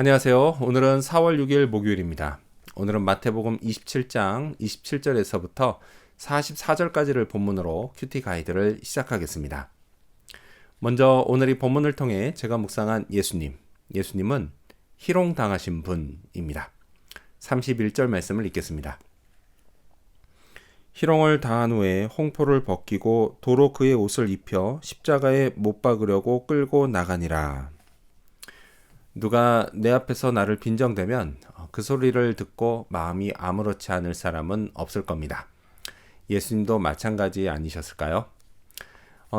안녕하세요. 오늘은 4월 6일 목요일입니다. 오늘은 마태복음 27장 27절에서부터 44절까지를 본문으로 큐티 가이드를 시작하겠습니다. 먼저 오늘 이 본문을 통해 제가 묵상한 예수님은 희롱당하신 분입니다. 31절 말씀을 읽겠습니다. 희롱을 당한 후에 홍포를 벗기고 도로 그의 옷을 입혀 십자가에 못 박으려고 끌고 나가니라. 누가 내 앞에서 나를 빈정대면 그 소리를 듣고 마음이 아무렇지 않을 사람은 없을 겁니다. 예수님도 마찬가지 아니셨을까요?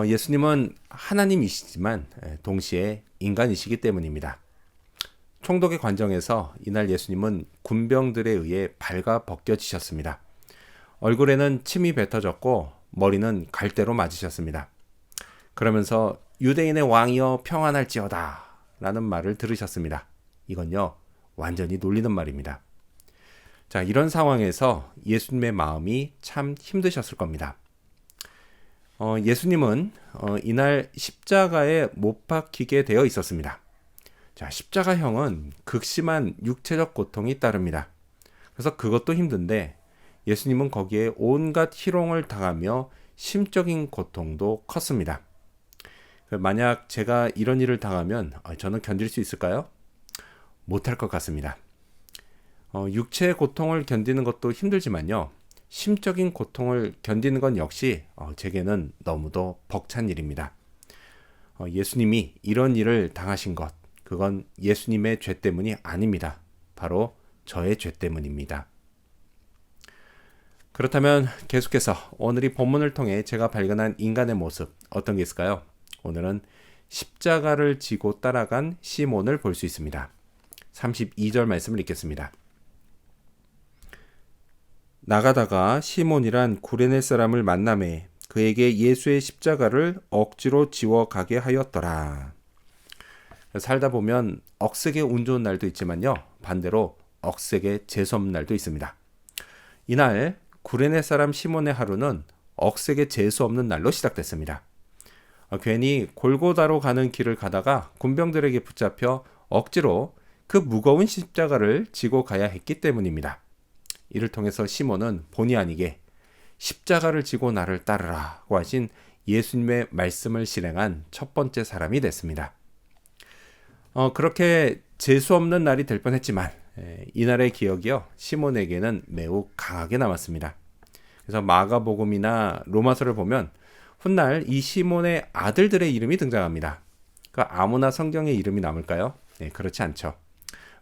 예수님은 하나님이시지만 동시에 인간이시기 때문입니다. 총독의 관정에서 이날 예수님은 군병들에 의해 발가 벗겨지셨습니다. 얼굴에는 침이 뱉어졌고 머리는 갈대로 맞으셨습니다. 그러면서 유대인의 왕이여 평안할지어다 라는 말을 들으셨습니다. 이건요, 완전히 놀리는 말입니다. 자, 이런 상황에서 예수님의 마음이 참 힘드셨을 겁니다. 예수님은 이날 십자가에 못 박히게 되어 있었습니다. 자, 십자가형은 극심한 육체적 고통이 따릅니다. 그래서 그것도 힘든데 예수님은 거기에 온갖 희롱을 당하며 심적인 고통도 컸습니다. 만약 제가 이런 일을 당하면 저는 견딜 수 있을까요? 못할 것 같습니다. 육체의 고통을 견디는 것도 힘들지만요. 심적인 고통을 견디는 건 역시 제게는 너무도 벅찬 일입니다. 예수님이 이런 일을 당하신 것, 그건 예수님의 죄 때문이 아닙니다. 바로 저의 죄 때문입니다. 그렇다면 계속해서 오늘 이 본문을 통해 제가 발견한 인간의 모습 어떤 게 있을까요? 오늘은 십자가를 지고 따라간 시몬을 볼 수 있습니다. 32절 말씀을 읽겠습니다. 나가다가 시몬이란 구레네 사람을 만나매 그에게 예수의 십자가를 억지로 지워 가게 하였더라. 살다 보면 억세게 운 좋은 날도 있지만요, 반대로 억세게 재수없는 날도 있습니다. 이날 구레네 사람 시몬의 하루는 억세게 재수없는 날로 시작됐습니다. 괜히 골고다로 가는 길을 가다가 군병들에게 붙잡혀 억지로 그 무거운 십자가를 지고 가야 했기 때문입니다. 이를 통해서 시몬은 본의 아니게 십자가를 지고 나를 따르라고 하신 예수님의 말씀을 실행한 첫 번째 사람이 됐습니다. 그렇게 재수없는 날이 될 뻔했지만 이날의 기억이요, 시몬에게는 매우 강하게 남았습니다. 그래서 마가복음이나 로마서를 보면 훗날 이 시몬의 아들들의 이름이 등장합니다. 그러니까 아무나 성경에 이름이 남을까요? 네, 그렇지 않죠.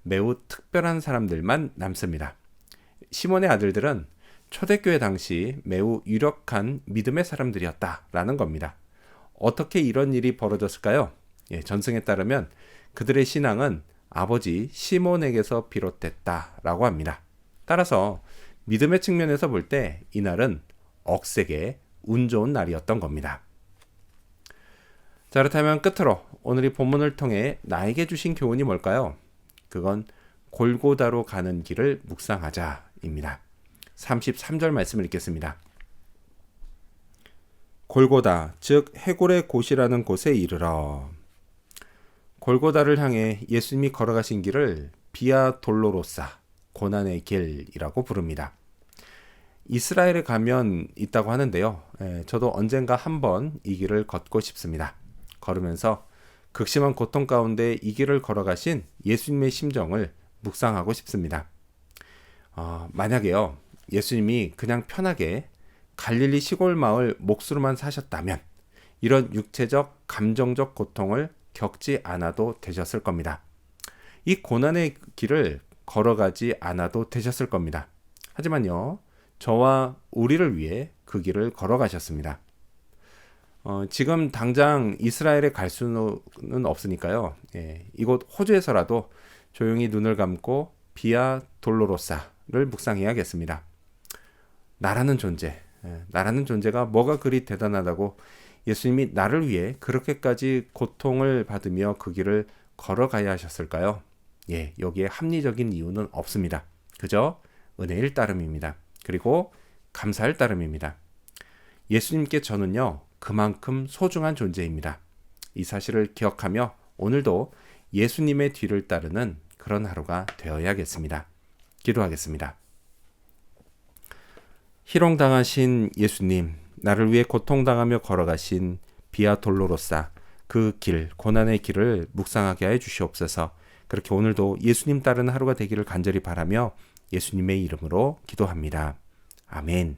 매우 특별한 사람들만 남습니다. 시몬의 아들들은 초대교회 당시 매우 유력한 믿음의 사람들이었다라는 겁니다. 어떻게 이런 일이 벌어졌을까요? 전승에 따르면 그들의 신앙은 아버지 시몬에게서 비롯됐다라고 합니다. 따라서 믿음의 측면에서 볼 때 이날은 억세게 운 좋은 날이었던 겁니다. 자, 그렇다면 끝으로 오늘 이 본문을 통해 나에게 주신 교훈이 뭘까요? 그건 골고다로 가는 길을 묵상하자입니다. 33절 말씀을 읽겠습니다. 골고다, 즉 해골의 곳이라는 곳에 이르러. 골고다를 향해 예수님이 걸어가신 길을 비아 돌로로사, 고난의 길이라고 부릅니다. 이스라엘에 가면 있다고 하는데요. 저도 언젠가 한번 이 길을 걷고 싶습니다. 걸으면서 극심한 고통 가운데 이 길을 걸어가신 예수님의 심정을 묵상하고 싶습니다. 만약에요, 예수님이 그냥 편하게 갈릴리 시골 마을 몫으로만 사셨다면 이런 육체적, 감정적 고통을 겪지 않아도 되셨을 겁니다. 이 고난의 길을 걸어가지 않아도 되셨을 겁니다. 하지만요, 저와 우리를 위해 그 길을 걸어가셨습니다. 지금 당장 이스라엘에 갈 수는 없으니까요. 이곳 호주에서라도 조용히 눈을 감고 비아 돌로로사를 묵상해야겠습니다. 나라는 존재가 뭐가 그리 대단하다고 예수님이 나를 위해 그렇게까지 고통을 받으며 그 길을 걸어가야 하셨을까요? 여기에 합리적인 이유는 없습니다. 그저 은혜일 따름입니다. 그리고 감사할 따름입니다. 예수님께 저는요, 그만큼 소중한 존재입니다. 이 사실을 기억하며 오늘도 예수님의 뒤를 따르는 그런 하루가 되어야겠습니다. 기도하겠습니다. 희롱당하신 예수님, 나를 위해 고통당하며 걸어가신 비아 돌로로사, 그 길, 고난의 길을 묵상하게 해 주시옵소서. 그렇게 오늘도 예수님 따르는 하루가 되기를 간절히 바라며 예수님의 이름으로 기도합니다. 아멘.